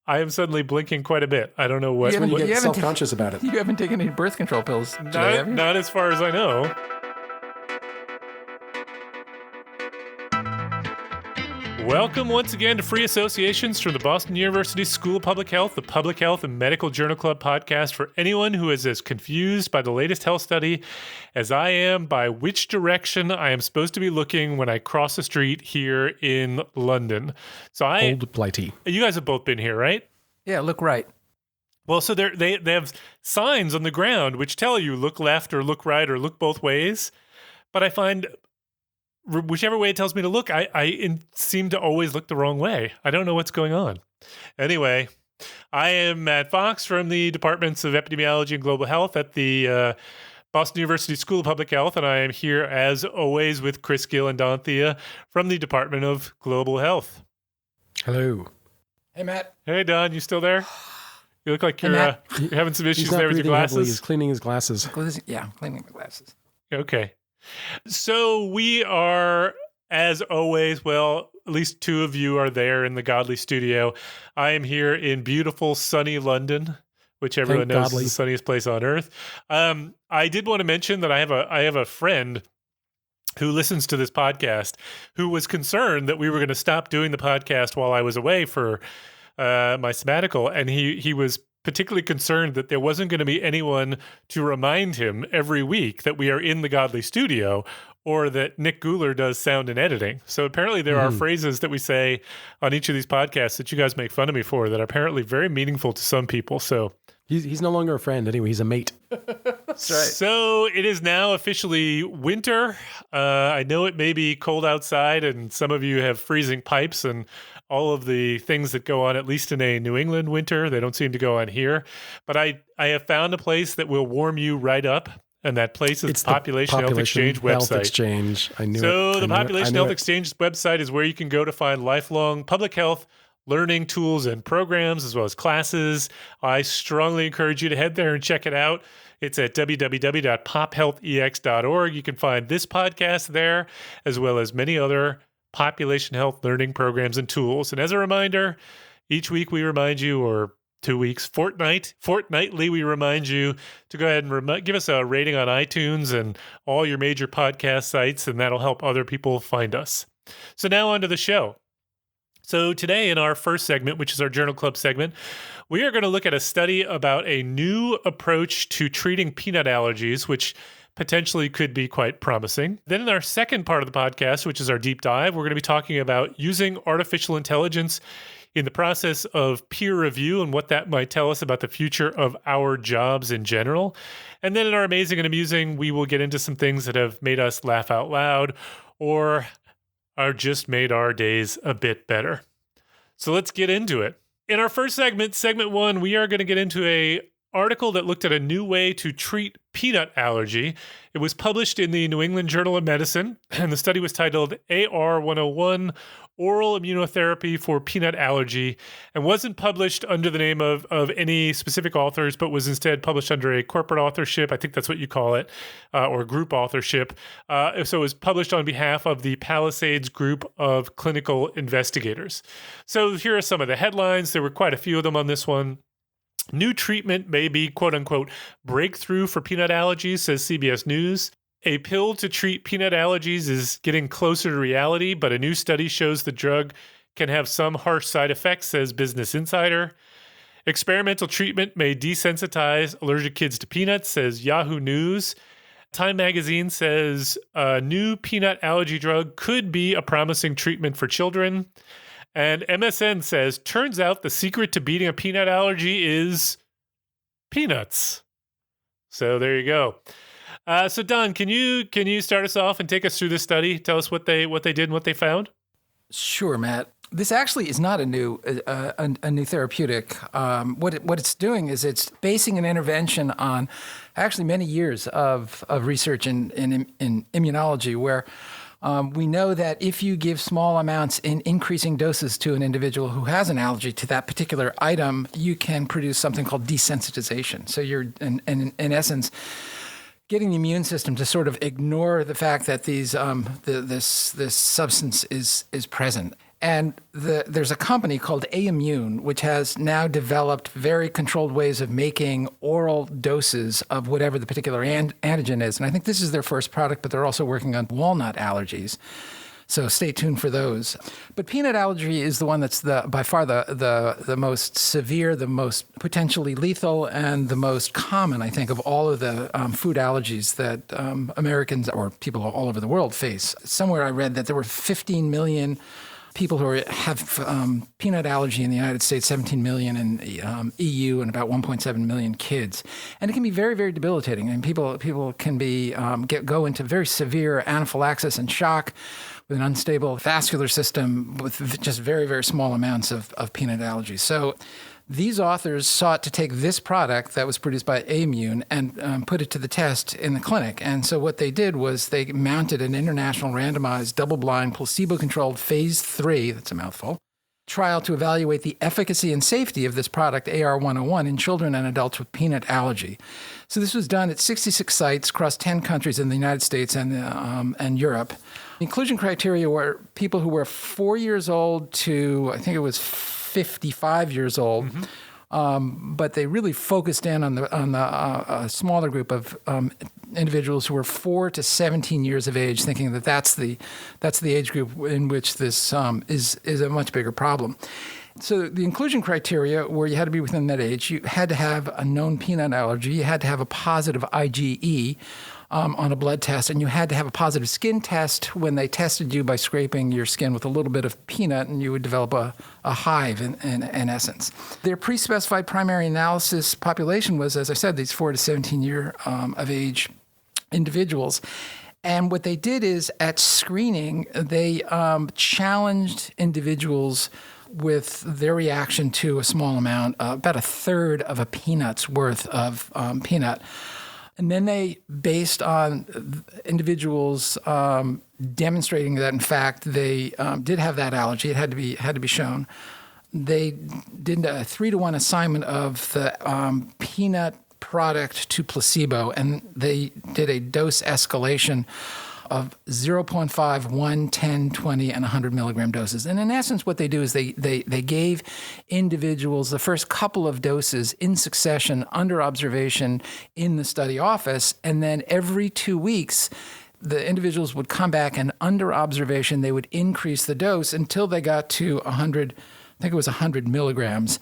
I am suddenly blinking quite a bit. I don't know what. When you You get haven't self-conscious about it. You haven't taken any birth control pills today, have you? Not as far as I know. Welcome once again to Free Associations from the Boston University School of Public Health, the Public Health and Medical Journal Club podcast for anyone who is as confused by the latest health study as I am by which direction I am supposed to be looking when I cross the street here in London. Old Blighty. You guys have both been here, right? Yeah, look right. Well, so they have signs on the ground which tell you look left or look right or look both ways. But I find whichever way it tells me to look, I seem to always look the wrong way. I don't know what's going on. Anyway, I am Matt Fox from the Departments of Epidemiology and Global Health at the Boston University School of Public Health, and I am here, as always, with Chris Gill and Don Thea from the Department of Global Health. Hello. Hey, Matt. Hey, Don, you still there? You look like you're having some issues He's not there with your breathing heavily. glasses. He's cleaning his glasses. Yeah, cleaning my glasses. Okay. So we are, as always, well, at least two of you are there in the Godly studio. I am here in beautiful, sunny London, which everyone knows is the sunniest place on earth. I did want to mention that I have a friend who listens to this podcast who was concerned that we were going to stop doing the podcast while I was away for my sabbatical, and he was particularly concerned that there wasn't going to be anyone to remind him every week that we are in the Godly studio or that Nick Guler does sound and editing. So apparently there are phrases that we say on each of these podcasts that you guys make fun of me for that are apparently very meaningful to some people. So he's no longer a friend anyway. He's a mate. That's right. So it is now officially winter. I know it may be cold outside and some of you have freezing pipes and all of the things that go on, at least in a New England winter. They don't seem to go on here. But I have found a place that will warm you right up, and that place is the Population Health Exchange website. Exchange. I knew it. So the Population Health Exchange website is where you can go to find lifelong public health learning tools and programs, as well as classes. I strongly encourage you to head there and check it out. It's at www.pophealthex.org. You can find this podcast there, as well as many other population health learning programs and tools. And as a reminder, each week we remind you, or 2 weeks, fortnightly, we remind you to go ahead and give us a rating on iTunes and all your major podcast sites, and that'll help other people find us. So now on to the show. So today in our first segment, which is our Journal Club segment, we are going to look at a study about a new approach to treating peanut allergies, which potentially could be quite promising. Then in our second part of the podcast, which is our deep dive, we're going to be talking about using artificial intelligence in the process of peer review and what that might tell us about the future of our jobs in general. And then in our amazing and amusing, we will get into some things that have made us laugh out loud or are just made our days a bit better. So let's get into it. In our first segment, segment one, we are going to get into an article that looked at a new way to treat peanut allergy. It was published in the New England Journal of Medicine, and the study was titled AR101, Oral Immunotherapy for Peanut Allergy, and wasn't published under the name of any specific authors, but was instead published under a corporate authorship. I think that's what you call it, or group authorship. So it was published on behalf of the Palisades Group of Clinical Investigators. So here are some of the headlines. There were quite a few of them on this one. New treatment may be, quote unquote, breakthrough for peanut allergies, says CBS News. A pill to treat peanut allergies is getting closer to reality, but a new study shows the drug can have some harsh side effects, says Business Insider. Experimental treatment may desensitize allergic kids to peanuts, says Yahoo News. Time magazine says a new peanut allergy drug could be a promising treatment for children. And MSN says, turns out the secret to beating a peanut allergy is peanuts. So there you go. So Don, can you start us off and take us through this study? Tell us what they did and what they found. Sure, Matt. This actually is not a new therapeutic. What it's doing is it's basing an intervention on actually many years of research in immunology, where we know that if you give small amounts in increasing doses to an individual who has an allergy to that particular item, you can produce something called desensitization. So you're, in essence, getting the immune system to sort of ignore the fact that this substance is present. And there's a company called Aimmune, which has now developed very controlled ways of making oral doses of whatever the particular antigen is. And I think this is their first product, but they're also working on walnut allergies. So stay tuned for those. But peanut allergy is the one that's by far the most severe, the most potentially lethal, and the most common, I think, of all of the food allergies that Americans or people all over the world face. Somewhere I read that there were 15 million people who have peanut allergy in the United States, 17 million in EU, and about 1.7 million kids. And it can be very, very debilitating. And people can go into very severe anaphylaxis and shock with an unstable vascular system with just very, very small amounts of peanut allergy. So these authors sought to take this product that was produced by Aimmune and put it to the test in the clinic. And so what they did was they mounted an international randomized, double-blind, placebo-controlled phase 3, that's a mouthful, trial to evaluate the efficacy and safety of this product, AR101, in children and adults with peanut allergy. So this was done at 66 sites across 10 countries in the United States and Europe. Inclusion criteria were people who were 4 years old to, I think it was 55 years old, but they really focused in on a smaller group of individuals who were 4 to 17 years of age, thinking that that's the age group in which this is a much bigger problem. So the inclusion criteria were you had to be within that age, you had to have a known peanut allergy, you had to have a positive IgE on a blood test, and you had to have a positive skin test when they tested you by scraping your skin with a little bit of peanut, and you would develop a hive in essence. Their pre-specified primary analysis population was, as I said, these 4 to 17 year of age individuals. And what they did is at screening, they challenged individuals with their reaction to a small amount, about a third of a peanut's worth of peanut. And then they, based on individuals demonstrating that, in fact, they did have that allergy, it had to be shown, they did a 3-to-1 assignment of the peanut product to placebo, and they did a dose escalation of 0.5, 1, 10, 20, and 100 milligram doses. And in essence, what they do is they gave individuals the first couple of doses in succession under observation in the study office, and then every 2 weeks, the individuals would come back and under observation, they would increase the dose until they got to 100, I think it was 100 milligrams.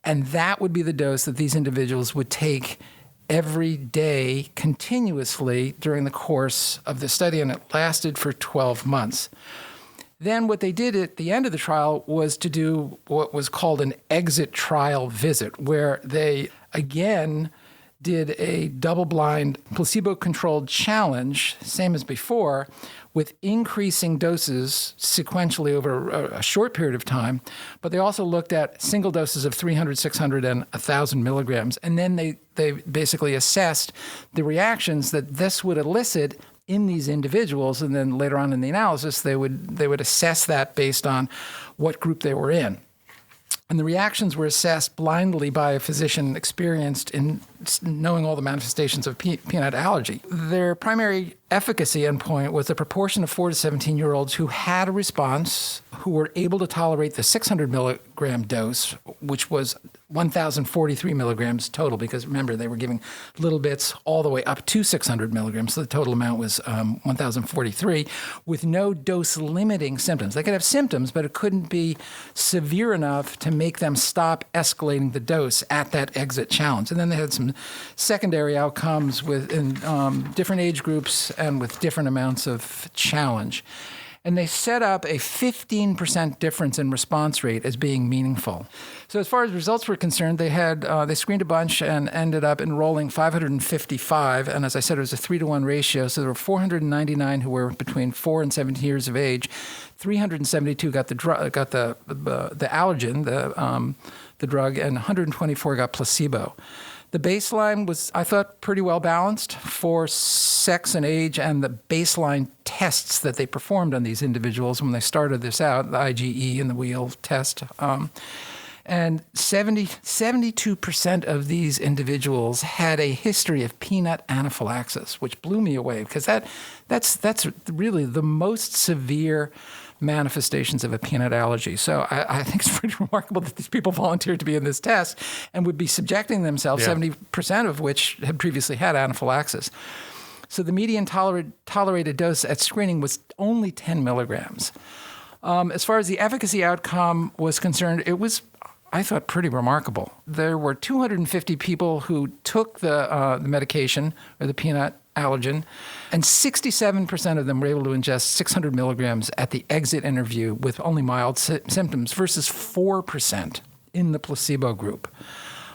And that would be the dose that these individuals would take every day continuously during the course of the study, and it lasted for 12 months. Then what they did at the end of the trial was to do what was called an exit trial visit, where they again did a double-blind, placebo-controlled challenge, same as before, with increasing doses sequentially over a short period of time. But they also looked at single doses of 300, 600, and 1,000 milligrams. And then they basically assessed the reactions that this would elicit in these individuals. And then later on in the analysis, they would assess that based on what group they were in. And the reactions were assessed blindly by a physician experienced in knowing all the manifestations of peanut allergy. Their primary efficacy endpoint was the proportion of 4 to 17-year-olds who had a response, who were able to tolerate the 600 milligram dose, which was 1,043 milligrams total, because remember, they were giving little bits all the way up to 600 milligrams, so the total amount was 1,043, with no dose-limiting symptoms. They could have symptoms, but it couldn't be severe enough to make them stop escalating the dose at that exit challenge. And then they had some secondary outcomes in different age groups and with different amounts of challenge. And they set up a 15% difference in response rate as being meaningful. So as far as results were concerned, they screened a bunch and ended up enrolling 555. And as I said, it was a 3-to-1 ratio. So there were 499 who were between 4 and 17 years of age. 372 got the allergen, the drug, and 124 got placebo. The baseline was, I thought, pretty well balanced for sex and age, and the baseline tests that they performed on these individuals when they started this out, the IgE and the wheel test. And 72% of these individuals had a history of peanut anaphylaxis, which blew me away, because that's really the most severe manifestations of a peanut allergy. So I think it's pretty remarkable that these people volunteered to be in this test and would be subjecting themselves, 70% of which had previously had anaphylaxis. So the median tolerated dose at screening was only 10 milligrams. As far as the efficacy outcome was concerned, it was, I thought, pretty remarkable. There were 250 people who took the medication, or the peanut allergen, and 67% of them were able to ingest 600 milligrams at the exit interview with only mild symptoms versus 4% in the placebo group,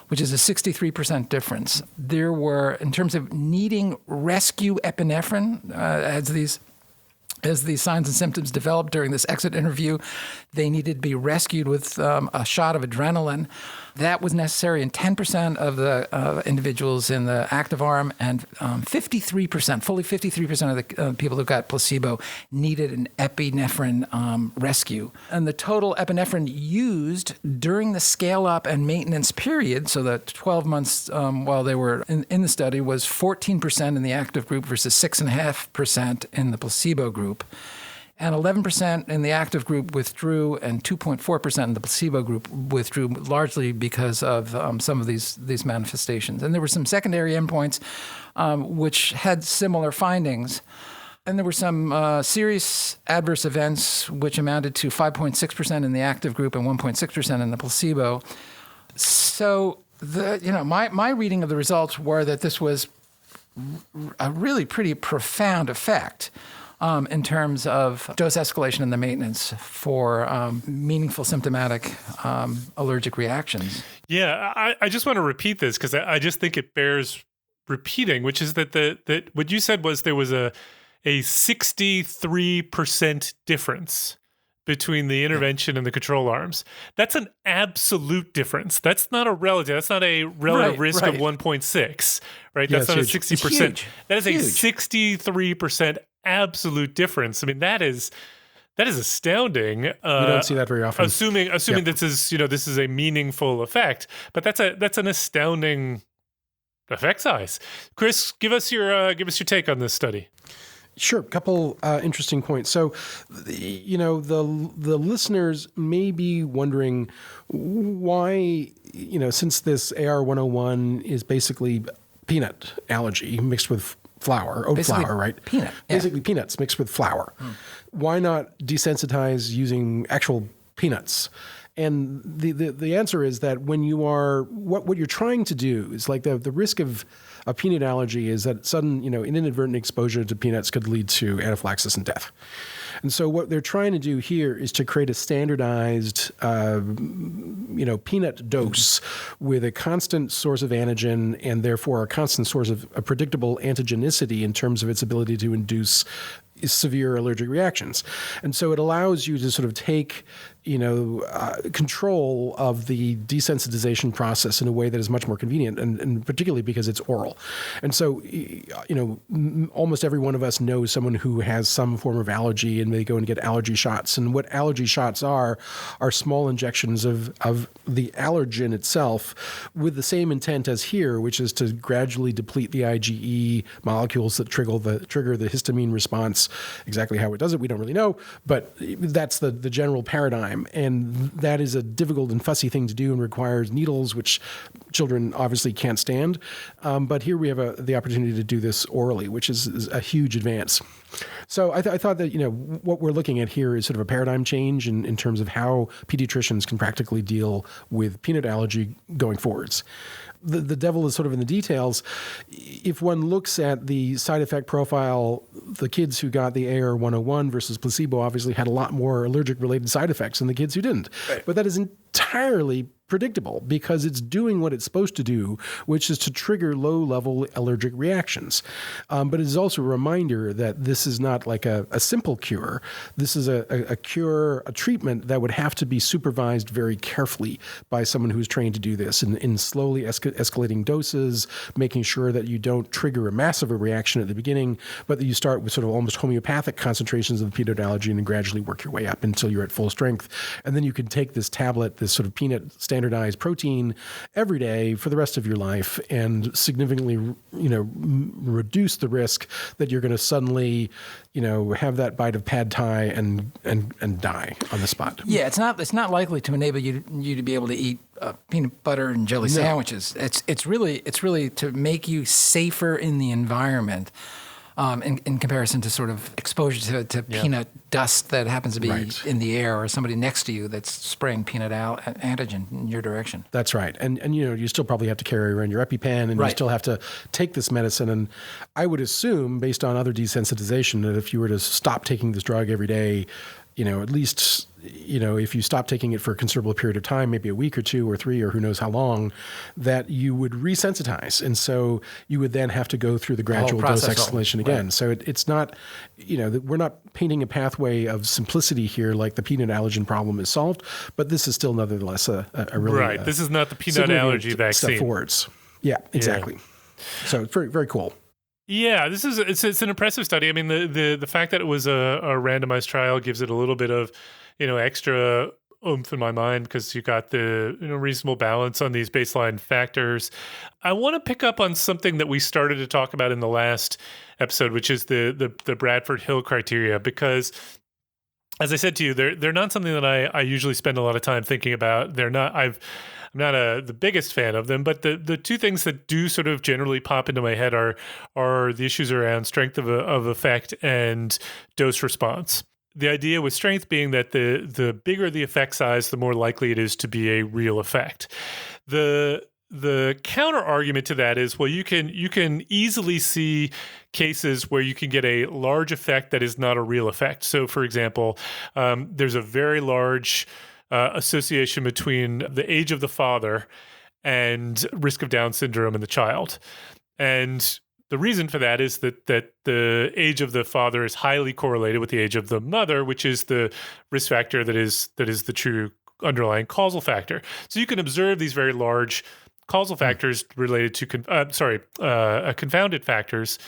which is a 63% difference. There were, in terms of needing rescue epinephrine, as these signs and symptoms developed during this exit interview, they needed to be rescued with a shot of adrenaline. That was necessary in 10% of the individuals in the active arm, and 53%, fully 53% of the people who got placebo needed an epinephrine rescue. And the total epinephrine used during the scale-up and maintenance period, so the 12 months while they were in the study, was 14% in the active group versus 6.5% in the placebo group. And 11% in the active group withdrew, and 2.4% in the placebo group withdrew, largely because of some of these manifestations. And there were some secondary endpoints which had similar findings. And there were some serious adverse events which amounted to 5.6% in the active group and 1.6% in the placebo. So my reading of the results were that this was a really pretty profound effect in terms of dose escalation and the maintenance for meaningful symptomatic allergic reactions. Yeah, I just want to repeat this because I just think it bears repeating, which is that what you said was there was a 63% difference between the intervention and the control arms. That's an absolute difference. That's not a relative. That's not a relative risk of 1.6, right? That's not a 60%. That is a 63% absolute difference. I mean, that is astounding. We don't see that very often. Assuming this is a meaningful effect, but that's an astounding effect size. Chris, give us your take on this study. Sure. A couple interesting points. So, the listeners may be wondering why, since this AR101 is basically peanut allergy mixed with flour, oat flour, right? Peanut. Basically peanuts mixed with flour. Why not desensitize using actual peanuts? And the answer is that when you are, what you're trying to do is like the risk of a peanut allergy is that sudden, inadvertent exposure to peanuts could lead to anaphylaxis and death. And so what they're trying to do here is to create a standardized, peanut dose with a constant source of antigen and therefore a constant source of a predictable antigenicity in terms of its ability to induce severe allergic reactions. And so it allows you to sort of take, control of the desensitization process in a way that is much more convenient, and particularly because it's oral. And so, almost every one of us knows someone who has some form of allergy, and they go and get allergy shots. And what allergy shots are small injections of the allergen itself with the same intent as here, which is to gradually deplete the IgE molecules that trigger the histamine response. Exactly how it does it, we don't really know, but that's the general paradigm. And that is a difficult and fussy thing to do and requires needles, which children obviously can't stand. But here we have the opportunity to do this orally, which is a huge advance. So I thought that, what we're looking at here is sort of a paradigm change in terms of how pediatricians can practically deal with peanut allergy going forwards. The devil is sort of in the details. If one looks at the side effect profile, the kids who got the AR101 versus placebo obviously had a lot more allergic-related side effects than the kids who didn't. Right. But that is entirely predictable because it's doing what it's supposed to do, which is to trigger low-level allergic reactions. But it is also a reminder that this is not like a simple cure. This is a cure, a treatment that would have to be supervised very carefully by someone who's trained to do this in slowly escalating doses, making sure that you don't trigger a massive reaction at the beginning, but that you start with sort of almost homeopathic concentrations of the peanut allergen and gradually work your way up until you're at full strength. And then you can take this tablet, this sort of peanut standard standardized protein every day for the rest of your life and significantly, reduce the risk that you're going to suddenly, have that bite of pad thai and die on the spot. Yeah, it's not likely to enable you to be able to eat peanut butter and jelly sandwiches. It's really to make you safer in the environment. In comparison to sort of exposure to peanut dust that happens to be in the air, or somebody next to you that's spraying peanut antigen in your direction. That's right. And you still probably have to carry around your EpiPen, and you still have to take this medicine. And I would assume, based on other desensitization, that if you were to stop taking this drug every day, at least, if you stop taking it for a considerable period of time, maybe a week or 2 or 3 or who knows how long, that you would resensitize. And so you would then have to go through the gradual dose escalation again. Right. So it's not, we're not painting a pathway of simplicity here like the peanut allergen problem is solved, but this is still nonetheless a really right. This is not the peanut allergy vaccine. Step forwards. Yeah, exactly. Yeah. So it's very, very cool. Yeah, it's an impressive study. I mean, the fact that it was a randomized trial gives it a little bit of, extra oomph in my mind, because you got the reasonable balance on these baseline factors. I want to pick up on something that we started to talk about in the last episode, which is the Bradford Hill criteria, because as I said to you, they're not something that I usually spend a lot of time thinking about. I'm not the biggest fan of them, but the two things that do sort of generally pop into my head are the issues around strength of effect and dose response. The idea with strength being that the bigger the effect size, the more likely it is to be a real effect. The counter argument to that is, well, you can easily see cases where you can get a large effect that is not a real effect. So, for example, there's a very large association between the age of the father and risk of Down syndrome in the child. And the reason for that is that the age of the father is highly correlated with the age of the mother, which is the risk factor that is the true underlying causal factor. So you can observe these very large causal factors related to confounded factors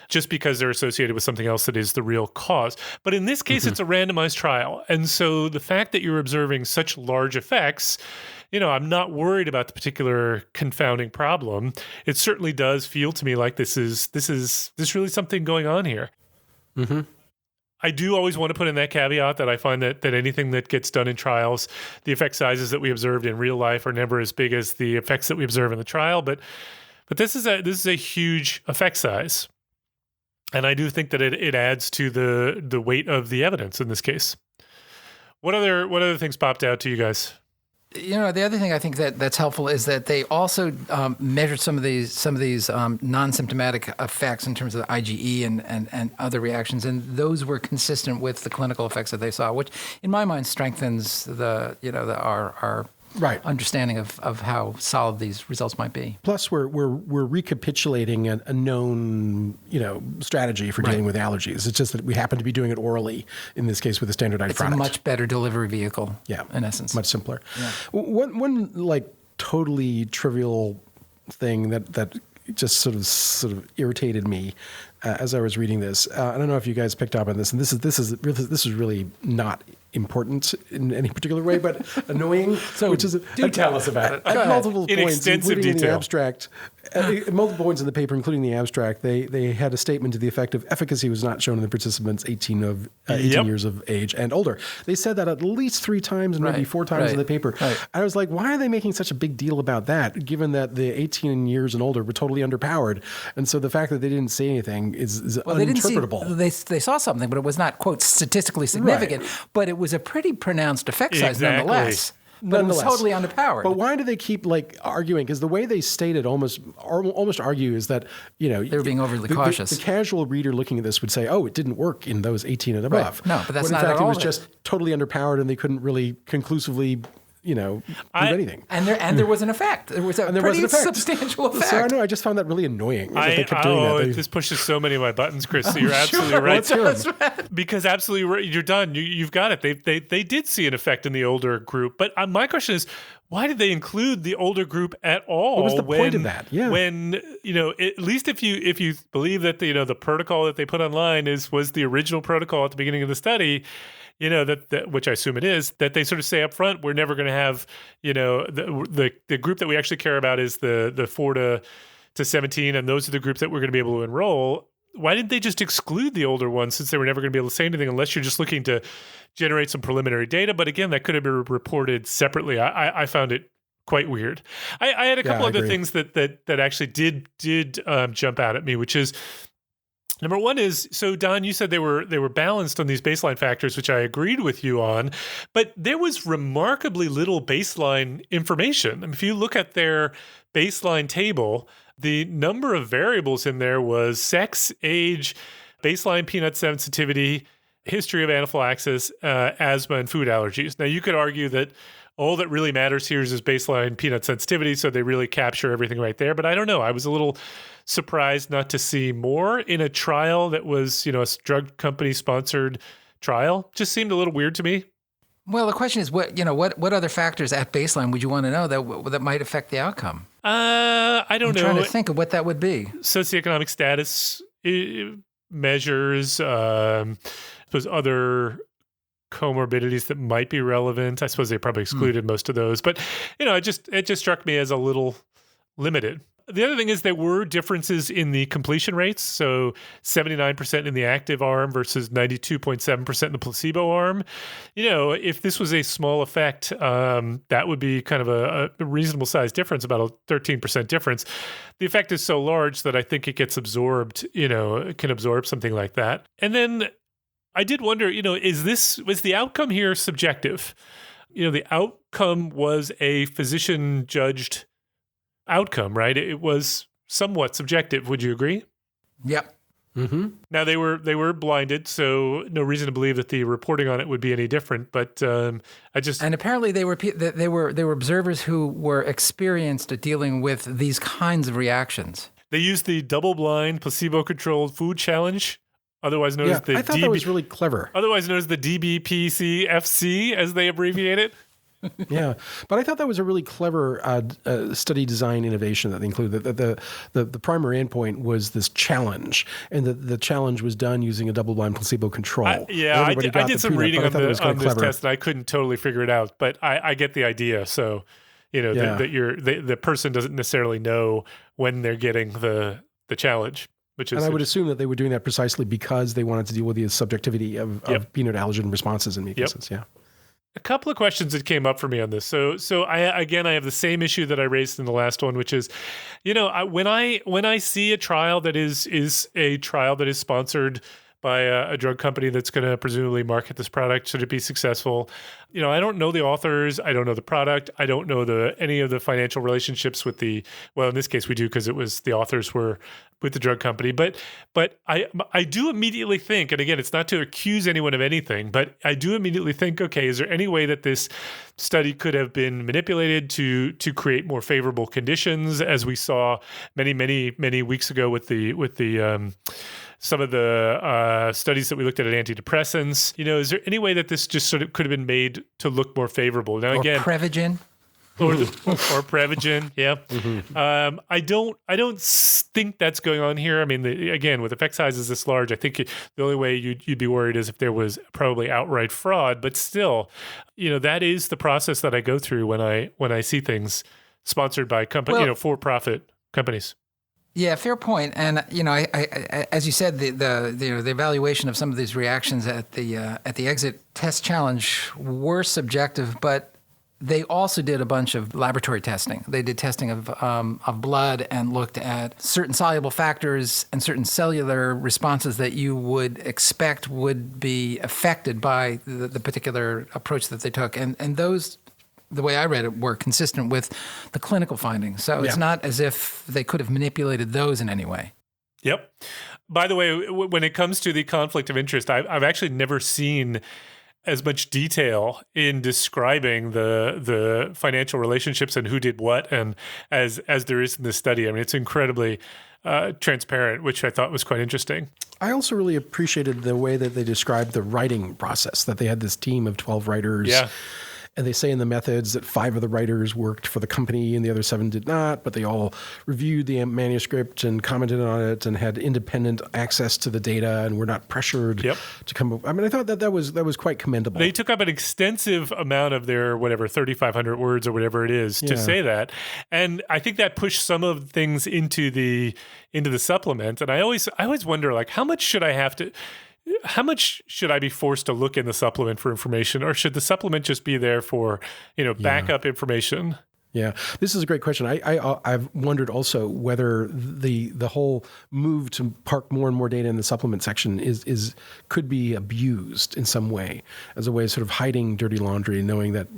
just because they're associated with something else that is the real cause. But in this case, it's a randomized trial. And so the fact that you're observing such large effects, I'm not worried about the particular confounding problem. It certainly does feel to me like this is really something going on here. Mm-hmm. I do always want to put in that caveat that I find that anything that gets done in trials, the effect sizes that we observed in real life are never as big as the effects that we observe in the trial. But this is a huge effect size. And I do think that it adds to the weight of the evidence in this case. What other things popped out to you guys? The other thing I think that's helpful is that they also measured some of these non-symptomatic effects in terms of the IgE and other reactions, and those were consistent with the clinical effects that they saw, which in my mind strengthens our understanding of how solid these results might be. Plus, we're recapitulating a known strategy for dealing with allergies. It's just that we happen to be doing it orally in this case with a standardized product. It's a much better delivery vehicle. Yeah, in essence, much simpler. Yeah. One totally trivial thing that just sort of irritated me as I was reading this. I don't know if you guys picked up on this, and this is really not important in any particular way, but annoying. So, tell us about it. At multiple points, including in the detail. abstract, at multiple points in the paper, including the abstract, they had a statement to the effect of efficacy was not shown in the participants 18 years of age and older. They said that at least 3 times and maybe 4 times in the paper. Right. I was like, why are they making such a big deal about that, given that the 18 years and older were totally underpowered? And so the fact that they didn't say anything is uninterpretable. They saw something, but it was not, quote, statistically significant, but it was a pretty pronounced effect size nonetheless. But it was totally underpowered. But why do they keep arguing? Because the way they stated almost argue is that they were being overly cautious. The casual reader looking at this would say, "Oh, it didn't work in those 18 and above." Right. No, but that's when not in fact at all. It was just totally underpowered, and they couldn't really conclusively prove anything. And there was an effect. There was a pretty substantial effect. So I know. I just found that really annoying. They kept doing that. This pushes so many of my buttons, Chris. So you're absolutely right. Because absolutely right. You're done. You've got it. They did see an effect in the older group. But my question is, why did they include the older group at all? What was the point of that? Yeah. When at least if you believe that the protocol that they put online was the original protocol at the beginning of the study. that which I assume it is, that they sort of say up front, we're never going to have, the group that we actually care about is the 4 to 17, and those are the groups that we're going to be able to enroll. Why didn't they just exclude the older ones, since they were never going to be able to say anything unless you're just looking to generate some preliminary data? But again, that could have been reported separately. I found it quite weird. I had a couple other things that actually did jump out at me, which is, number one is, so Don, you said they were balanced on these baseline factors, which I agreed with you on, but there was remarkably little baseline information. I mean, if you look at their baseline table, the number of variables in there was sex, age, baseline peanut sensitivity, history of anaphylaxis, asthma, and food allergies. Now, you could argue that all that really matters here is baseline peanut sensitivity, so they really capture everything right there. But I don't know. I was a little surprised not to see more in a trial that was, a drug company sponsored trial. Just seemed a little weird to me. Well, the question is, what other factors at baseline would you want to know that might affect the outcome? I don't know. I'm trying to think of what that would be. Socioeconomic status measures, I suppose other comorbidities that might be relevant. I suppose they probably excluded most of those, but it just struck me as a little limited. The other thing is there were differences in the completion rates. So 79% in the active arm versus 92.7% in the placebo arm. If this was a small effect, that would be kind of a reasonable size difference, about a 13% difference. The effect is so large that I think it gets absorbed, it can absorb something like that. And then I did wonder, was the outcome here subjective? The outcome was a physician judged outcome, right? It was somewhat subjective. Would you agree? Yep. Mm-hmm. Now they were blinded, so no reason to believe that the reporting on it would be any different. But and apparently they were observers who were experienced at dealing with these kinds of reactions. They used the double-blind, placebo-controlled food challenge, otherwise known as the I thought that was really clever. Otherwise known as the DBPCFC, as they abbreviate it. Yeah, but I thought that was a really clever study design innovation that they included. The primary endpoint was this challenge, and the challenge was done using a double-blind placebo control. I did some reading on this test, and I couldn't totally figure it out, but I get the idea. So, that the person doesn't necessarily know when they're getting the challenge. And I would assume that they were doing that precisely because they wanted to deal with the subjectivity of peanut allergen responses in mucuses. Yeah. A couple of questions that came up for me on this. So I have the same issue that I raised in the last one, which is, when I see a trial that is a trial that is sponsored by a drug company that's going to presumably market this product, should it be successful? I don't know the authors. I don't know the product. I don't know any of the financial relationships with in this case we do, because it was the authors were with the drug company. But I do immediately think, and again, it's not to accuse anyone of anything, but I do immediately think, okay, is there any way that this study could have been manipulated to create more favorable conditions, as we saw many, many, many weeks ago with the some of the studies that we looked at antidepressants? Is there any way that this just sort of could have been made to look more favorable? Now, again, Prevagen. Or Prevagen, yeah. Mm-hmm. I don't think that's going on here. I mean, again, with effect sizes this large, I think the only way you'd be worried is if there was probably outright fraud. But still, that is the process that I go through when I see things sponsored by for-profit companies. Yeah, fair point. And I as you said, the evaluation of some of these reactions at the exit test challenge were subjective, but they also did a bunch of laboratory testing. They did testing of blood and looked at certain soluble factors and certain cellular responses that you would expect would be affected by the particular approach that they took. And those, the way I read it, were consistent with the clinical findings. So it's not as if they could have manipulated those in any way. Yep. By the way, when it comes to the conflict of interest, I've actually never seen as much detail in describing the financial relationships and who did what, and as there is in this study. I mean, it's incredibly transparent, which I thought was quite interesting. I also really appreciated the way that they described the writing process, that they had this team of 12 writers. Yeah. And they say in the methods that 5 of the writers worked for the company and the other 7 did not, but they all reviewed the manuscript and commented on it and had independent access to the data and were not pressured to come up. I mean, I thought that was quite commendable. They took up an extensive amount of their 3,500 words or whatever it is to say that. And I think that pushed some of the things into the supplement. And I always wonder, like, how much should I be forced to look in the supplement for information, or should the supplement just be there for, backup information? Yeah, this is a great question. I've wondered also whether the whole move to park more and more data in the supplement section could be abused in some way as a way of sort of hiding dirty laundry, knowing that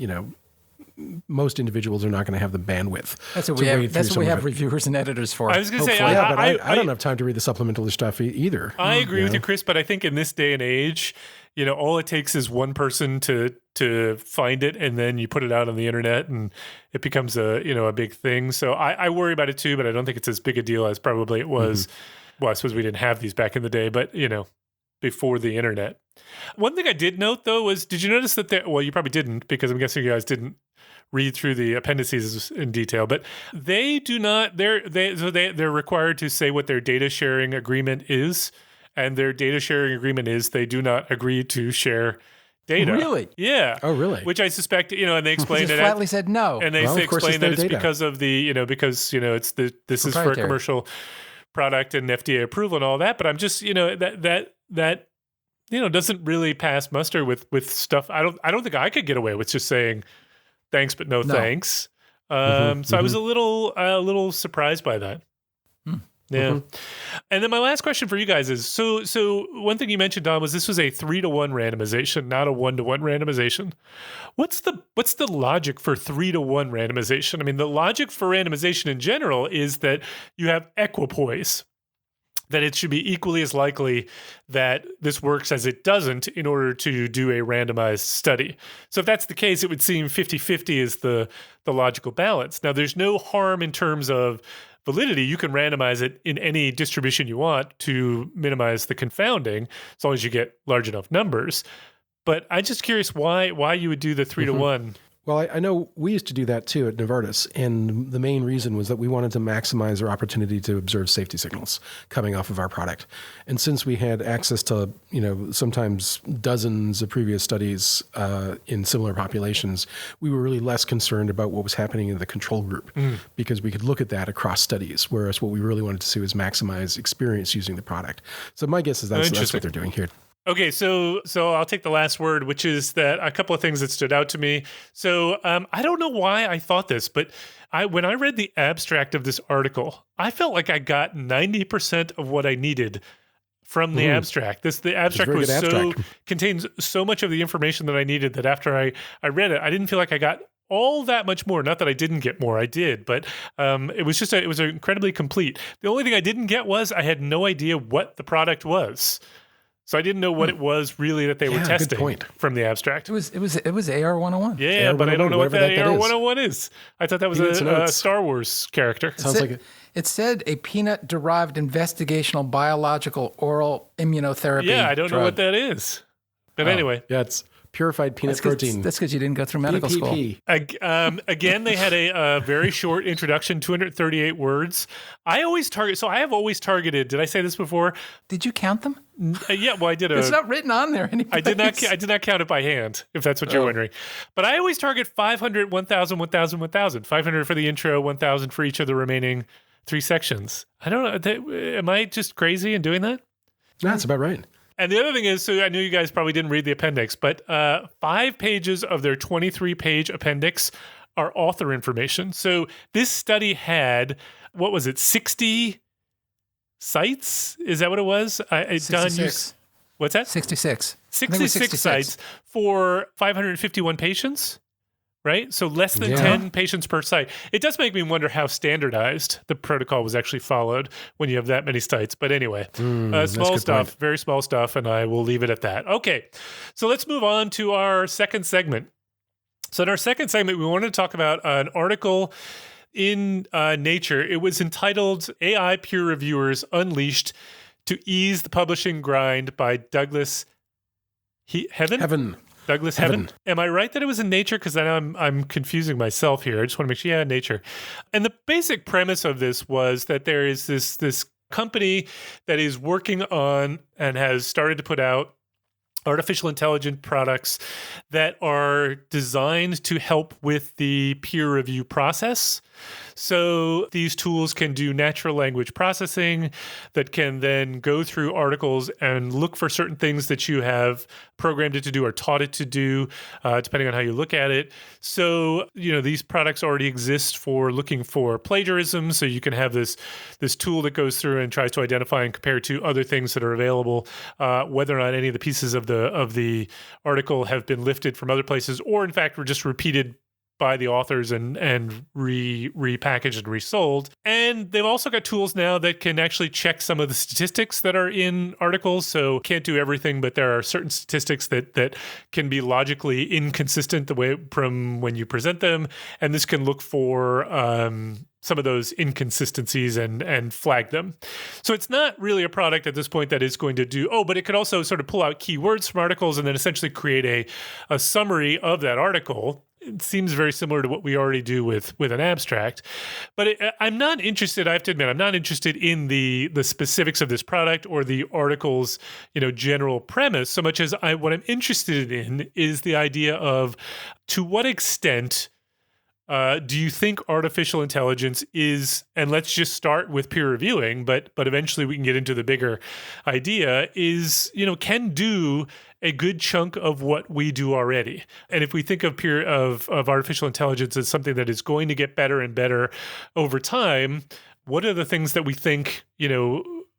most individuals are not going to have the bandwidth. That's what we have reviewers and editors for. I was going to say, I don't have time to read the supplemental stuff either. I agree with you, Chris, but I think in this day and age, all it takes is one person to find it, and then you put it out on the internet, and it becomes a big thing. So I worry about it too, but I don't think it's as big a deal as probably it was. Well, I suppose we didn't have these back in the day, but before the internet. One thing I did note though was, did you notice that well, you probably didn't, because I'm guessing you guys didn't read through the appendices in detail, but they do not. They're required to say what their data sharing agreement is, and their data sharing agreement is they do not agree to share data. Really? Yeah. Oh, really? Which I suspect, and they explained it. Flatly said no. And they explained that it's data. Because of the, it's this is for a commercial product and FDA approval and all that. But I'm just, that doesn't really pass muster with stuff. I don't think I could get away with just saying thanks, but no thanks. So I was a little surprised by that. Yeah. And then my last question for you guys is, so one thing you mentioned, Don, was this was a 3-to-1 randomization, not a 1-to-1 randomization. What's the logic for 3-to-1 randomization? I mean, the logic for randomization in general is that you have equipoise, that it should be equally as likely that this works as it doesn't in order to do a randomized study. So if that's the case, it would seem 50-50 is the logical balance. Now, there's no harm in terms of validity. You can randomize it in any distribution you want to minimize the confounding, as long as you get large enough numbers. But I'm just curious why you would do the 3-to-1. Well, I know we used to do that too at Novartis, and the main reason was that we wanted to maximize our opportunity to observe safety signals coming off of our product. And since we had access to, sometimes dozens of previous studies in similar populations, we were really less concerned about what was happening in the control group because we could look at that across studies, whereas what we really wanted to do is maximize experience using the product. So my guess is that's what they're doing here. Okay, so I'll take the last word, which is that a couple of things that stood out to me. So I don't know why I thought this, but when I read the abstract of this article, I felt like I got 90% of what I needed from the abstract. The abstract contains so much of the information that I needed that after I read it, I didn't feel like I got all that much more. Not that I didn't get more, I did, but it was incredibly complete. The only thing I didn't get was I had no idea what the product was. So I didn't know what it was really that they were testing from the abstract. It was AR 101. Yeah, AR but I don't know what that AR 101 is. is. I thought that was a Star Wars character. Sounds like it. It said a peanut-derived investigational biological oral immunotherapy. Yeah, I don't know what that is. But anyway. Yeah, it's purified peanut protein. That's because you didn't go through medical school. Again, they had a very short introduction, 238 words. I have always targeted, did I say this before? Did you count them? Yeah, well, I did. It's not written on there anymore. I did not count it by hand, if that's what you're wondering. But I always target 500, 1,000, 1,000, 1,000. 500 for the intro, 1,000 for each of the remaining 3 sections. I don't know. Am I just crazy in doing that? No, that's about right. And the other thing is, so I know you guys probably didn't read the appendix, but 5 pages of their 23-page appendix are author information. So this study had, 60 sites? Is that what it was? 66. What's that? 66. 66 sites for 551 patients, right? So less than 10 patients per site. It does make me wonder how standardized the protocol was actually followed when you have that many sites. But anyway, small stuff, very small stuff, and I will leave it at that. Okay, so let's move on to our second segment. So in our second segment, we wanted to talk about an article in Nature. It was entitled AI Peer Reviewers Unleashed to Ease the Publishing Grind by Douglas Heaven. Douglas Heaven. Am I right that it was in Nature? Because I'm confusing myself here. I just want to make sure. Yeah, Nature. And the basic premise of this was that there is this company that is working on and has started to put out artificial intelligence products that are designed to help with the peer review process. So these tools can do natural language processing that can then go through articles and look for certain things that you have programmed it to do or taught it to do, depending on how you look at it. So, these products already exist for looking for plagiarism. So you can have this tool that goes through and tries to identify and compare to other things that are available, whether or not any of the pieces of the article have been lifted from other places, or in fact were just repeated by the authors and repackaged and resold. And they've also got tools now that can actually check some of the statistics that are in articles. So can't do everything, but there are certain statistics that can be logically inconsistent the way from when you present them. And this can look for some of those inconsistencies and flag them. So it's not really a product at this point that is going to do, but it could also sort of pull out keywords from articles and then essentially create a summary of that article. It seems very similar to what we already do with an abstract. But I'm not interested, I have to admit, I'm not interested in the specifics of this product or the article's general premise so much as what I'm interested in is the idea of to what extent do you think artificial intelligence is, and let's just start with peer reviewing, but eventually we can get into the bigger idea, is, can do a good chunk of what we do already. And if we think of artificial intelligence as something that is going to get better and better over time, what are the things that we think,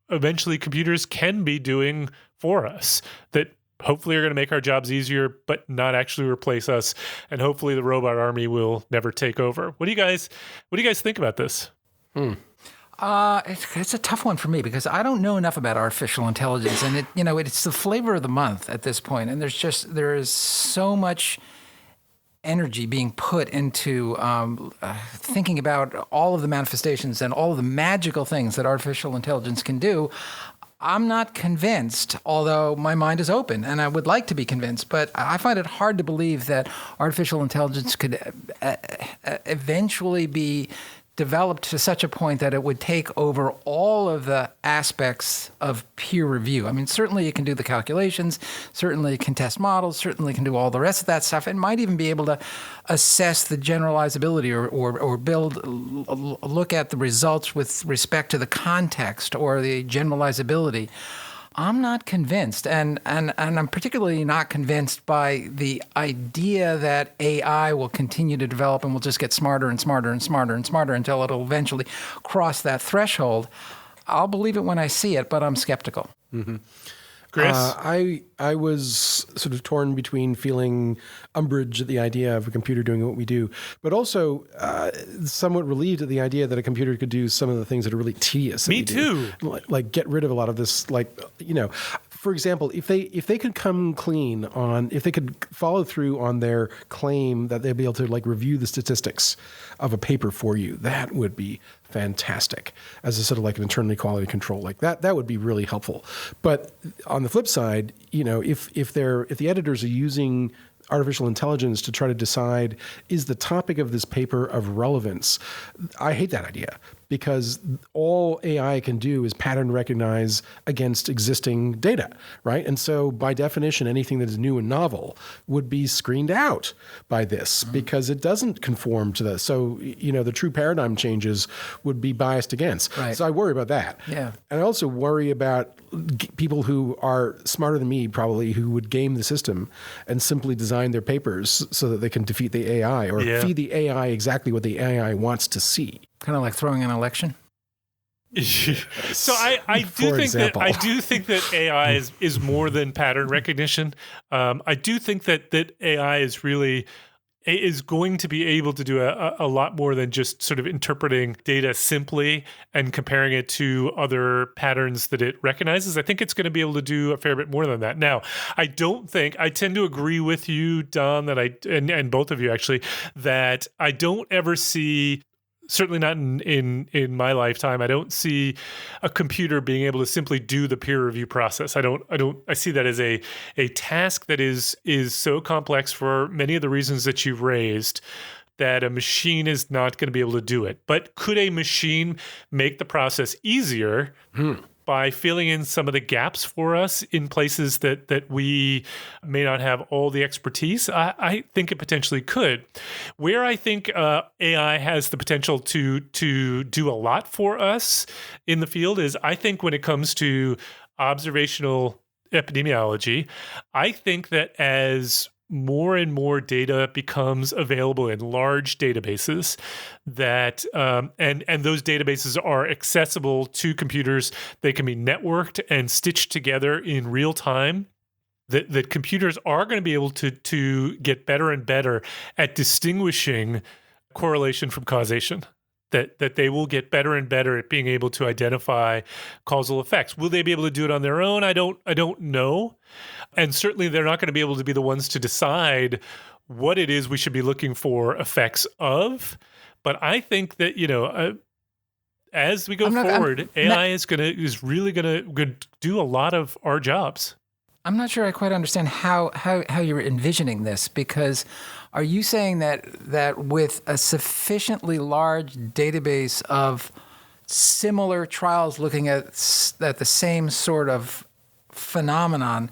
eventually computers can be doing for us that hopefully are going to make our jobs easier, but not actually replace us. And hopefully the robot army will never take over. What do you guys think about this? It's a tough one for me because I don't know enough about artificial intelligence, and it's the flavor of the month at this point. And there is so much energy being put into thinking about all of the manifestations and all of the magical things that artificial intelligence can do. I'm not convinced, although my mind is open and I would like to be convinced, but I find it hard to believe that artificial intelligence could eventually be developed to such a point that it would take over all of the aspects of peer review. I mean, certainly it can do the calculations, certainly it can test models, certainly it can do all the rest of that stuff. It might even be able to assess the generalizability or look at the results with respect to the context or the generalizability. I'm not convinced, and I'm particularly not convinced by the idea that AI will continue to develop and will just get smarter and smarter and smarter and smarter until it'll eventually cross that threshold. I'll believe it when I see it, but I'm skeptical. Mm-hmm. Chris? I was sort of torn between feeling umbrage at the idea of a computer doing what we do, but also somewhat relieved at the idea that a computer could do some of the things that are really tedious. Me too. Like get rid of a lot of this, for example, if they could come clean on, if they could follow through on their claim that they'd be able to review the statistics of a paper for you, that would be fantastic as a sort of an internally quality control like that would be really helpful. But on the flip side, if the editors are using artificial intelligence to try to decide, is the topic of this paper of relevance? I hate that idea because all AI can do is pattern recognize against existing data, right? And so by definition, anything that is new and novel would be screened out by this because it doesn't conform to this. So, the true paradigm changes would be biased against. Right. So I worry about that. Yeah. And I also worry about people who are smarter than me, probably, who would game the system and simply design their papers so that they can defeat the AI or feed the AI exactly what the AI wants to see. Kind of like throwing an election. So I do think that AI is more than pattern recognition. I do think that AI is going to be able to do a lot more than just sort of interpreting data simply and comparing it to other patterns that it recognizes. I think it's going to be able to do a fair bit more than that. Now, I tend to agree with you, Don, and both of you actually, that I don't ever see certainly not in my lifetime. I don't see a computer being able to simply do the peer review process. I see that as a task that is so complex for many of the reasons that you've raised, that a machine is not going to be able to do it. But could a machine make the process easier by filling in some of the gaps for us in places that we may not have all the expertise? I think it potentially could. Where I think AI has the potential to do a lot for us in the field is, I think when it comes to observational epidemiology, I think that as more and more data becomes available in large databases, that and those databases are accessible to computers. They can be networked and stitched together in real time. That computers are going to be able to get better and better at distinguishing correlation from causation. That they will get better and better at being able to identify causal effects. Will they be able to do it on their own? I don't know. And certainly they're not going to be able to be the ones to decide what it is we should be looking for effects of. But I think that, as we go forward, AI is really going to do a lot of our jobs. I'm not sure I quite understand how you're envisioning this, because are you saying that with a sufficiently large database of similar trials looking at the same sort of phenomenon,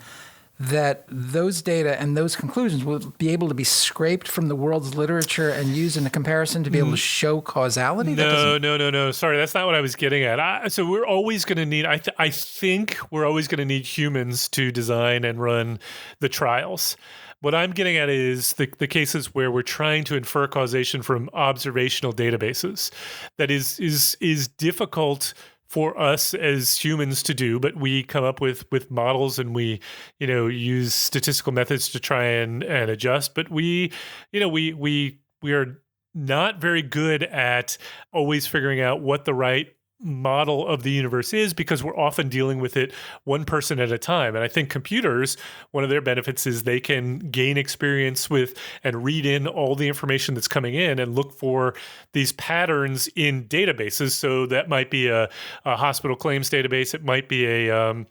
that those data and those conclusions will be able to be scraped from the world's literature and used in a comparison to be able to show causality? No. Sorry, that's not what I was getting at. So we're always going to need, I think we're always going to need humans to design and run the trials. What I'm getting at is the cases where we're trying to infer causation from observational databases. That is difficult for us as humans to do, but we come up with models and we, use statistical methods to try and adjust. But we are not very good at always figuring out what the right model of the universe is, because we're often dealing with it one person at a time. And I think computers, one of their benefits is they can gain experience with and read in all the information that's coming in and look for these patterns in databases. So that might be a hospital claims database. It might be a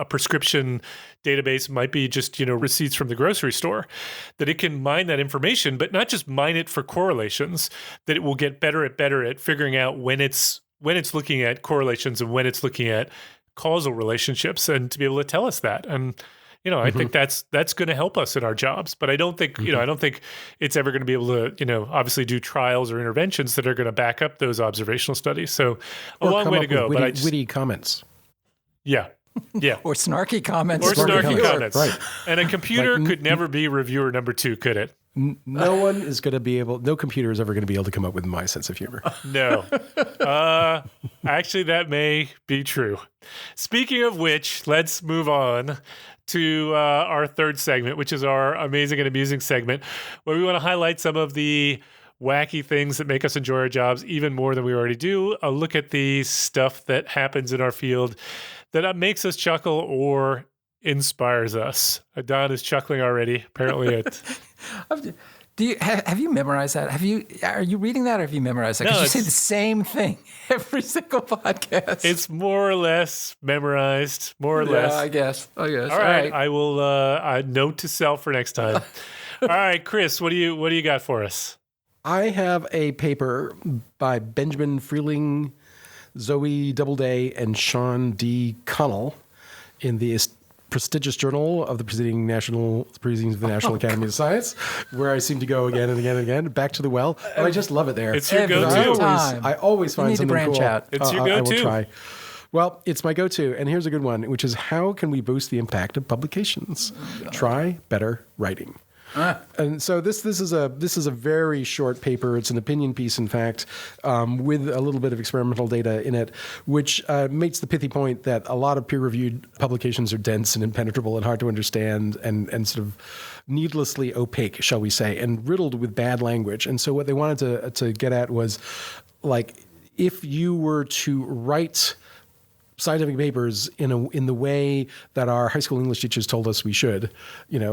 prescription database, might be just, receipts from the grocery store, that it can mine that information, but not just mine it for correlations, that it will get better at figuring out when it's looking at correlations and when it's looking at causal relationships, and to be able to tell us that. And, I think that's going to help us in our jobs, but I don't think, I don't think it's ever going to be able to, obviously do trials or interventions that are going to back up those observational studies. So a long way to go. Witty comments. Yeah. Yeah. Or snarky comments. Or snarky comments. Right. And a computer could never be reviewer number 2, could it? No one is going to be able, no computer is ever going to be able to come up with my sense of humor. No. Actually, that may be true. Speaking of which, let's move on to our third segment, which is our amazing and amusing segment, where we want to highlight some of the wacky things that make us enjoy our jobs even more than we already do. A look at the stuff that happens in our field that makes us chuckle or inspires us. Don is chuckling already. Apparently, have you memorized that? Are you reading that, or have you memorized that? Because you say the same thing every single podcast. It's more or less memorized. More or less. I guess. All right. I will note to self for next time. All right, Chris, what do you got for us? I have a paper by Benjamin Freeling, Zoe Doubleday, and Sean D. Connell in the prestigious journal of the Proceedings of the National Academy of Science, where I seem to go again and again and again, back to the well. And I just love it there. It's your go-to. I always find something branch cool. Out. It's your go-to. I will try. Well, it's my go-to, and here's a good one, which is how can we boost the impact of publications? Try better writing. And so this is a very short paper. It's an opinion piece, in fact, with a little bit of experimental data in it, which makes the pithy point that a lot of peer-reviewed publications are dense and impenetrable and hard to understand and sort of needlessly opaque, shall we say, and riddled with bad language. And so what they wanted to get at was, like, if you were to write scientific papers in the way that our high school English teachers told us we should,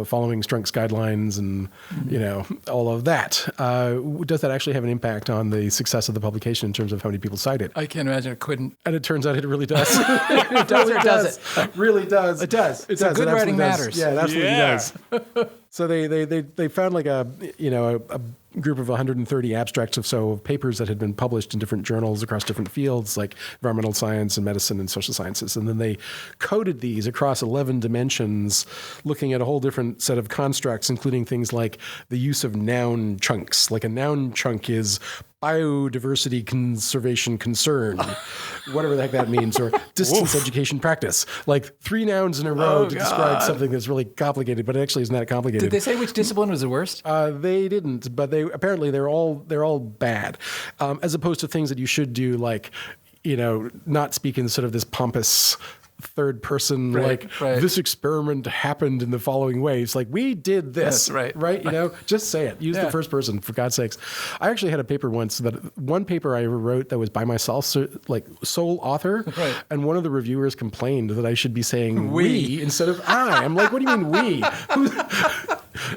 following Strunk's guidelines and, all of that. Does that actually have an impact on the success of the publication in terms of how many people cite it? I can't imagine it couldn't. And it turns out it really does. It does or does it? It really does. It does. It So does. good It writing absolutely does. matters. Yeah, it absolutely Yeah. does. So they found like a group of 130 abstracts or so of papers that had been published in different journals across different fields like environmental science and medicine and social sciences. And then they coded these across 11 dimensions, looking at a whole different set of constructs, including things like the use of noun chunks. Like a noun chunk is biodiversity conservation concern, whatever the heck that means, or distance education practice. Like 3 nouns in a row to describe something that's really complicated, but it actually isn't that complicated. Did they say which discipline was the worst? They didn't, but they're all bad, as opposed to things that you should do, like not speak in sort of this pompous third person, right. This experiment happened in the following way. It's like, we did this, yes, right. Just say it. Use the first person, for God's sakes. I actually had a paper once one paper I ever wrote that was by myself, sole author, right. And one of the reviewers complained that I should be saying we instead of I. I'm like, what do you mean we?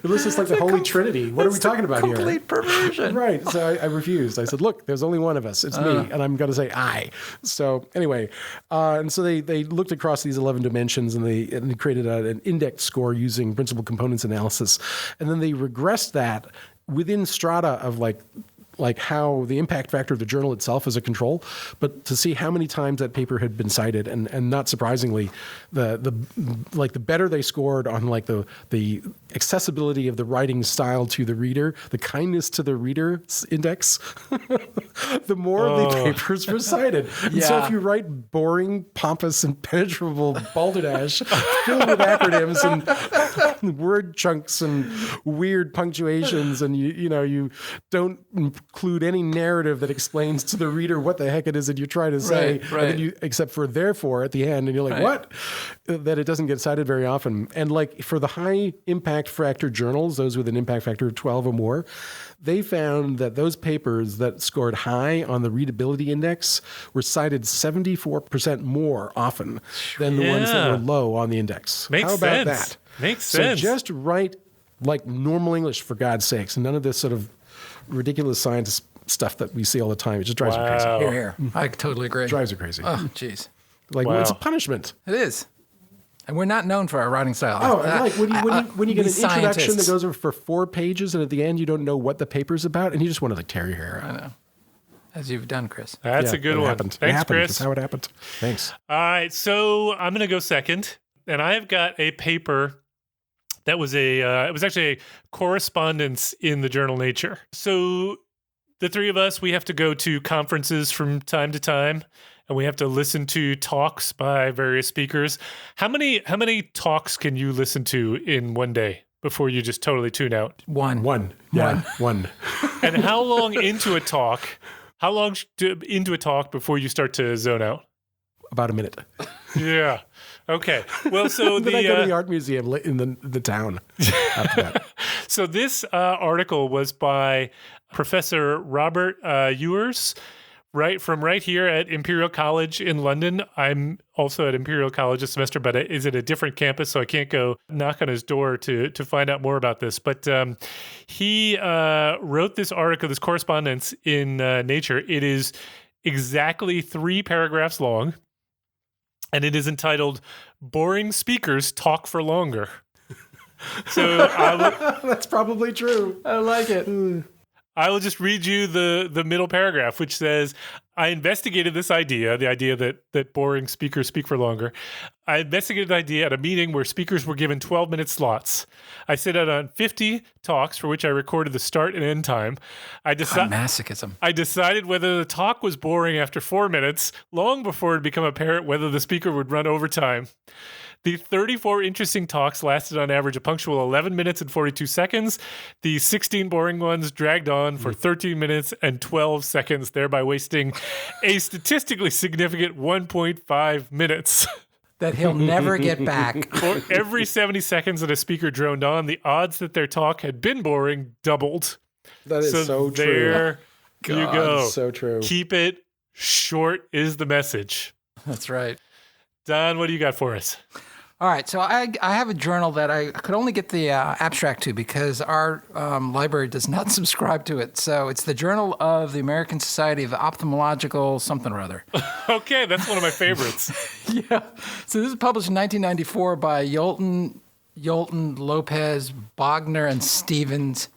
This is like the Holy Trinity. What are we talking about here? Complete perversion. Right. So I refused. I said, look, there's only one of us. It's me. And I'm going to say I. So anyway, and so they looked across these 11 dimensions and they created an index score using principal components analysis. And then they regressed that within strata of like how the impact factor of the journal itself is a control, but to see how many times that paper had been cited, and not surprisingly, the better they scored on like the accessibility of the writing style to the reader, the kindness to the reader index, the more of the papers were cited. And so if you write boring, pompous, impenetrable balderdash filled with acronyms and word chunks and weird punctuations, and you don't include any narrative that explains to the reader what the heck it is that you're trying to say, right. And then except for therefore at the end, and you're like, what? That it doesn't get cited very often. And like for the high impact factor journals, those with an impact factor of 12 or more, they found that those papers that scored high on the readability index were cited 74% more often than the ones that were low on the index. Makes How about sense. that? Makes So sense. just write like normal English, for God's sakes, and none of this sort of ridiculous science stuff that we see all the time. It just drives me crazy. Here. I totally agree. Drives you crazy. Oh, jeez. Like, it's a punishment. It is. And we're not known for our writing style. Oh, and like when you get an introduction that goes over for 4 pages, and at the end you don't know what the paper's about, and you just want to like tear your hair out. I know. As you've done, Chris. That's a good one. Happened. Thanks, Chris. That's how it happened. Thanks. All right, so I'm going to go second, and I've got a paper that was it was actually a correspondence in the journal Nature. So the 3 of us, we have to go to conferences from time to time, and we have to listen to talks by various speakers. How many talks can you listen to in one day before you just totally tune out? One. Yeah, one. And how long into a talk? How long into a talk before you start to zone out? About a minute. Yeah. Okay. Well, so then I go to the art museum in the town after that. So this article was by Professor Robert Ewers, right here at Imperial College in London. I'm also at Imperial College this semester, but is at a different campus, so I can't go knock on his door to find out more about this. But he wrote this article, this correspondence in Nature. It is exactly 3 paragraphs long, and it is entitled "Boring Speakers Talk for Longer." So that's probably true. I like it. I will just read you the middle paragraph, which says, I investigated this idea, the idea that boring speakers speak for longer. I investigated the idea at a meeting where speakers were given 12-minute slots. I set out on 50 talks for which I recorded the start and end time. Masochism. I decided whether the talk was boring after 4 minutes, long before it had become apparent whether the speaker would run over time. The 34 interesting talks lasted on average a punctual 11 minutes and 42 seconds. The 16 boring ones dragged on for 13 minutes and 12 seconds, thereby wasting a statistically significant 1.5 minutes. That he'll never get back. For every 70 seconds that a speaker droned on, the odds that their talk had been boring doubled. That is so true. There you go. So true. Keep it short is the message. That's right. Don, what do you got for us? All right, so I have a journal that I could only get the abstract to because our library does not subscribe to it. So it's the Journal of the American Society of Ophthalmological something or other. Okay, that's one of my favorites. Yeah. So this is published in 1994 by Yolton, Lopez, Bogner, and Stevens.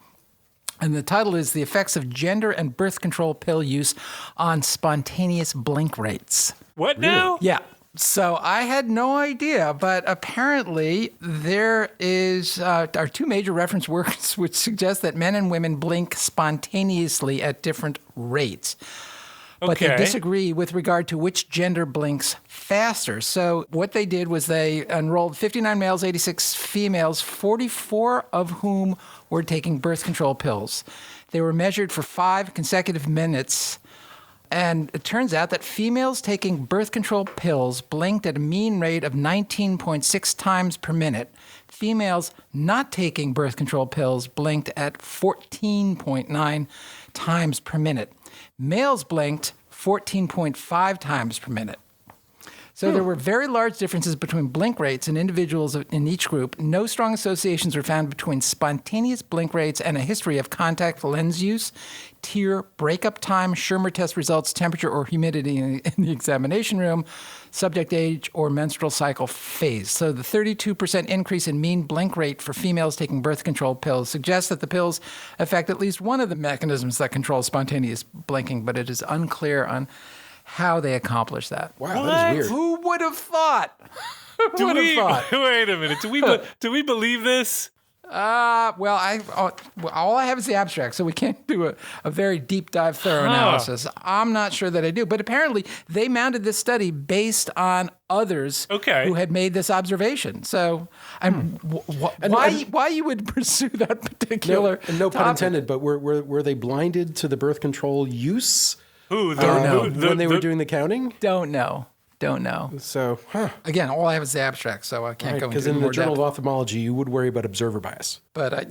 And the title is The Effects of Gender and Birth Control Pill Use on Spontaneous Blink Rates. What now? Yeah. So I had no idea, but apparently there are two major reference works which suggest that men and women blink spontaneously at different rates. But they disagree with regard to which gender blinks faster. So what they did was they enrolled 59 males, 86 females, 44 of whom were taking birth control pills. They were measured for 5 consecutive minutes. And it turns out that females taking birth control pills blinked at a mean rate of 19.6 times per minute. Females not taking birth control pills blinked at 14.9 times per minute. Males blinked 14.5 times per minute. So there were very large differences between blink rates in individuals in each group. No strong associations were found between spontaneous blink rates and a history of contact lens use, tear breakup time, Schirmer test results, temperature or humidity in the examination room, subject age, or menstrual cycle phase. So the 32% increase in mean blink rate for females taking birth control pills suggests that the pills affect at least one of the mechanisms that control spontaneous blinking, but it is unclear on how they accomplish that. Wow, that is weird. Who would have thought? Who would have thought? Wait a minute. Do we believe this? All I have is the abstract, so we can't do a very deep dive, thorough analysis. I'm not sure that I do, but apparently they mounted this study based on others who had made this observation. So, why you would pursue that particular? No pun intended, but were they blinded to the birth control use? Who? When they were doing the counting? Don't know. So, Again, all I have is the abstract, so I can't go into because in more the Journal depth. of Ophthalmology, you would worry about observer bias. But I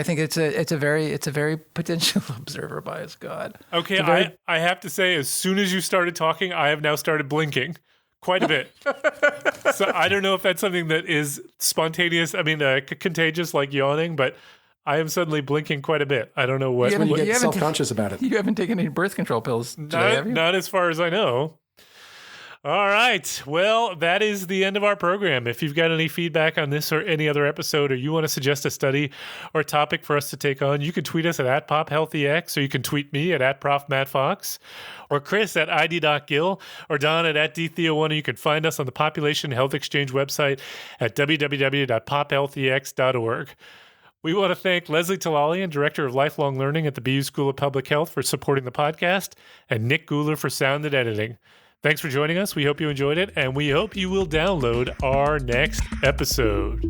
think it's a very potential observer bias. God. Okay, I have to say, as soon as you started talking, I have now started blinking quite a bit. So I don't know if that's something that is spontaneous. I mean, contagious, like yawning, but I am suddenly blinking quite a bit. I don't know what. When you get self-conscious about it. You haven't taken any birth control pills today, have you? Not as far as I know. All right. Well, that is the end of our program. If you've got any feedback on this or any other episode, or you want to suggest a study or topic for us to take on, you can tweet us at @PopHealthyX, or you can tweet me at @ProfMattFox, or Chris at id.gill, or Don at @dtheo1. You can find us on the Population Health Exchange website at www.pophealthyx.org. We want to thank Leslie Talalian, Director of Lifelong Learning at the BU School of Public Health, for supporting the podcast, and Nick Guler for sound and editing. Thanks for joining us. We hope you enjoyed it, and we hope you will download our next episode.